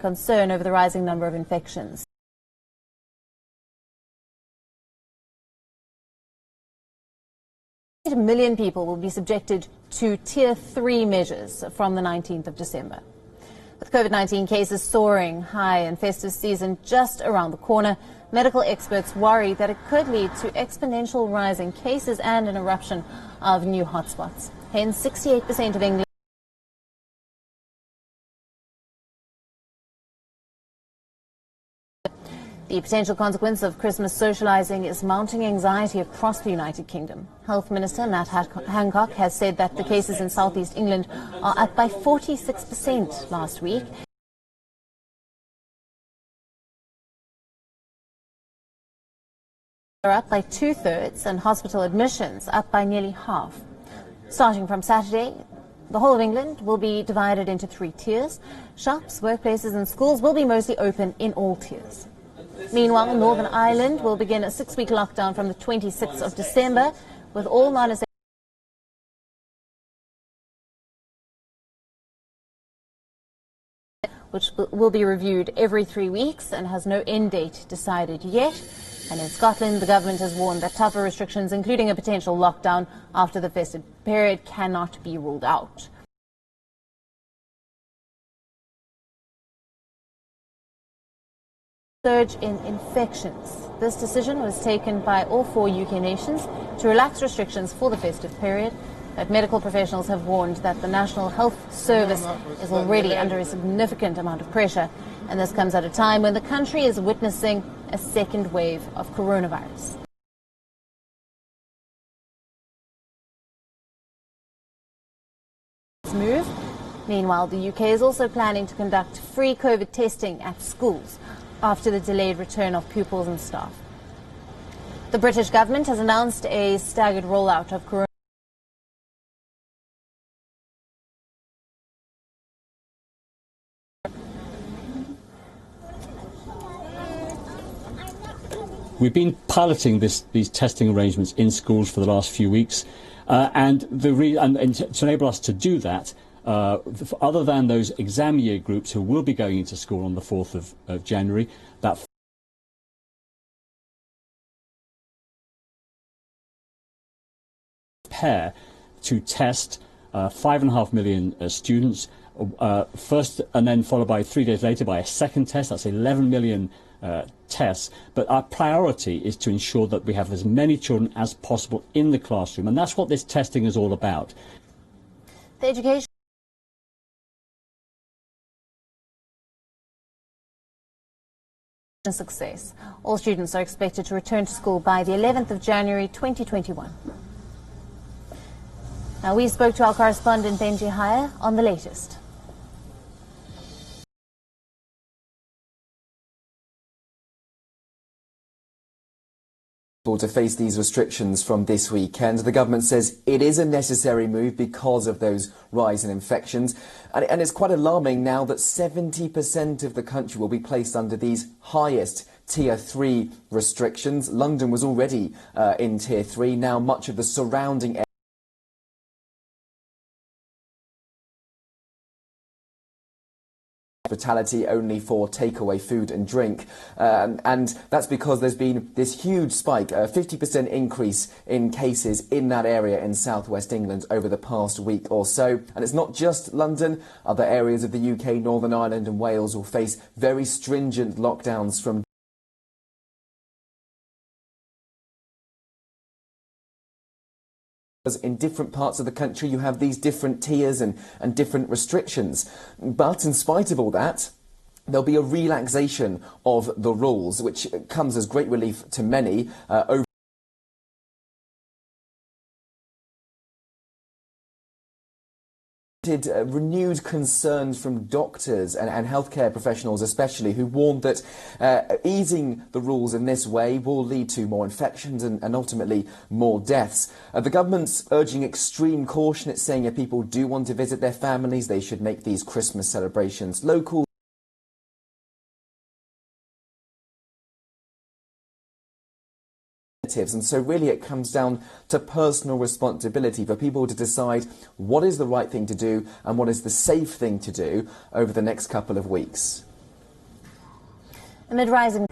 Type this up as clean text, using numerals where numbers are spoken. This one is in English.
concern over the rising number of infections. A million people will be subjected to Tier 3 measures from the 19th of December. With COVID-19 cases soaring high and festive season just around the corner, medical experts worry that it could lead to exponential rise in cases and an eruption of new hotspots. Hence, 68% of England The potential consequence of Christmas socialising is mounting anxiety across the United Kingdom. Health Minister Matt Hancock has said that the cases in South East England are up by 46% last week. Are up by 2/3 and hospital admissions up by nearly half. Starting from Saturday, the whole of England will be divided into 3 tiers. Shops, workplaces and schools will be mostly open in all tiers. Meanwhile, Northern Ireland will begin a 6-week lockdown from the 26th of December, with all non-essential which will be reviewed every 3 weeks and has no end date decided yet. And in Scotland, the government has warned that tougher restrictions, including a potential lockdown after the festive period, cannot be ruled out. Surge in infections. This decision was taken by all 4 UK nations to relax restrictions for the festive period, but medical professionals have warned that the National Health Service is already under a significant amount of pressure, and this comes at a time when the country is witnessing a second wave of coronavirus. Move. Meanwhile, the UK is also planning to conduct free COVID testing at schools after the delayed return of pupils and staff. The British government has announced a staggered rollout of coronavirus. We've been piloting these testing arrangements in schools for the last few weeks, and to enable us to do that, other than those exam year groups who will be going into school on the 4th of January, that pair to test 5.5 million students first, and then followed by 3 days later by a second test. That's 11 million tests. But our priority is to ensure that we have as many children as possible in the classroom, and that's what this testing is all about. The education success. All students are expected to return to school by the 11th of January 2021. Now, we spoke to our correspondent Benji Haya on the latest. To face these restrictions from this weekend. The government says it is a necessary move because of those rise in infections, and it's quite alarming now that 70% of the country will be placed under these highest Tier 3 restrictions. London was already in Tier 3, now much of the surrounding area hospitality only for takeaway food and drink, and that's because there's been this huge spike, a 50% increase in cases in that area in southwest England over the past week or so. And it's not just London. Other areas of the UK, Northern Ireland and Wales will face very stringent lockdowns from in different parts of the country. You have these different tiers and different restrictions. But in spite of all that, there'll be a relaxation of the rules, which comes as great relief to many over renewed concerns from doctors and healthcare professionals especially, who warned that easing the rules in this way will lead to more infections and ultimately more deaths. The government's urging extreme caution. It's saying if people do want to visit their families, they should make these Christmas celebrations local. And so really it comes down to personal responsibility for people to decide what is the right thing to do and what is the safe thing to do over the next couple of weeks. Amid rising